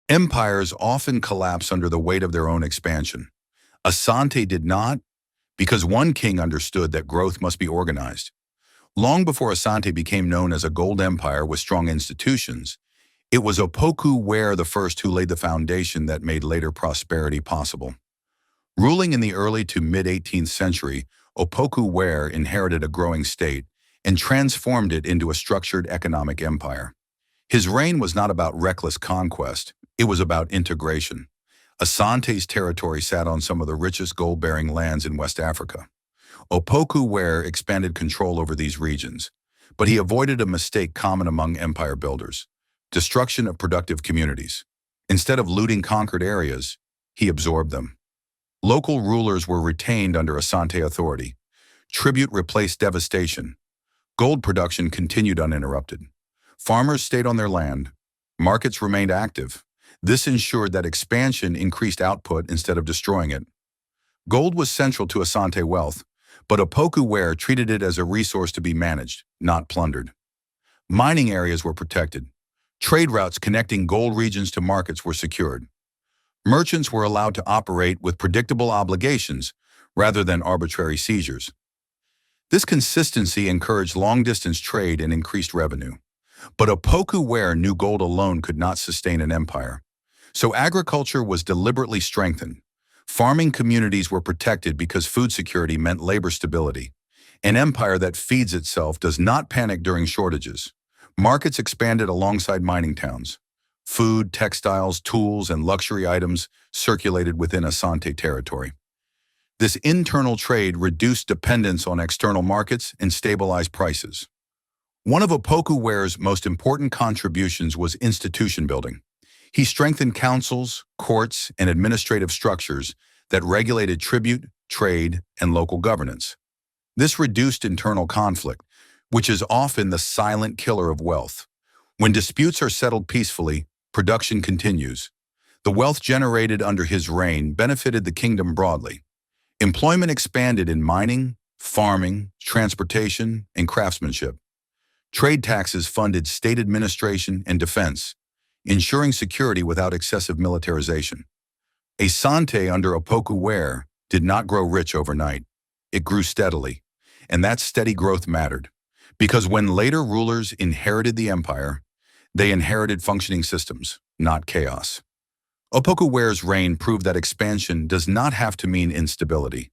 Empires often collapse under the weight of their own expansion. Asante did not, because one king understood that growth must be organized. Long before Asante became known as a gold empire with strong institutions, it was Opoku Ware I who laid the foundation that made later prosperity possible. Ruling in the early to mid-18th century, Opoku Ware inherited a growing state and transformed it into a structured economic empire. His reign was not about reckless conquest, it was about integration. Asante's territory sat on some of the richest gold-bearing lands in West Africa. Opoku Ware expanded control over these regions, but he avoided a mistake common among empire builders: destruction of productive communities. Instead of looting conquered areas, he absorbed them. Local rulers were retained under Asante authority. Tribute replaced devastation. Gold production continued uninterrupted. Farmers stayed on their land. Markets remained active. This ensured that expansion increased output instead of destroying it. Gold was central to Asante wealth, but Opoku Ware treated it as a resource to be managed, not plundered. Mining areas were protected. Trade routes connecting gold regions to markets were secured. Merchants were allowed to operate with predictable obligations rather than arbitrary seizures. This consistency encouraged long-distance trade and increased revenue. But Opoku Ware knew gold alone could not sustain an empire. So agriculture was deliberately strengthened. Farming communities were protected because food security meant labor stability. An empire that feeds itself does not panic during shortages. Markets expanded alongside mining towns. Food, textiles, tools, and luxury items circulated within Asante territory. This internal trade reduced dependence on external markets and stabilized prices. One of Opoku Ware's most important contributions was institution building. He strengthened councils, courts, and administrative structures that regulated tribute, trade, and local governance. This reduced internal conflict, which is often the silent killer of wealth. When disputes are settled peacefully, production continues. The wealth generated under his reign benefited the kingdom broadly. Employment expanded in mining, farming, transportation, and craftsmanship. Trade taxes funded state administration and defense, ensuring security without excessive militarization. Asante under Opoku Ware did not grow rich overnight. It grew steadily, and that steady growth mattered, because when later rulers inherited the empire, they inherited functioning systems, not chaos. Opoku Ware's reign proved that expansion does not have to mean instability.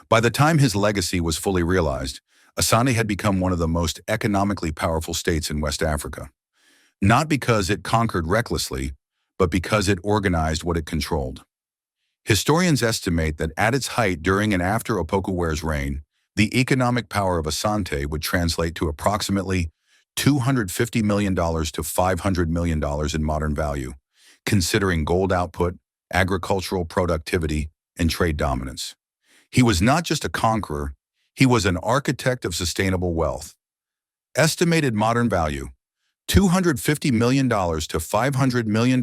By the time his legacy was fully realized, Asante had become one of the most economically powerful states in West Africa. Not because it conquered recklessly, but because it organized what it controlled. Historians estimate that at its height during and after Opoku Ware's reign, the economic power of Asante would translate to approximately $250 million to $500 million in modern value, considering gold output, agricultural productivity, and trade dominance. He was not just a conqueror, he was an architect of sustainable wealth. Estimated modern value, $250 million to $500 million,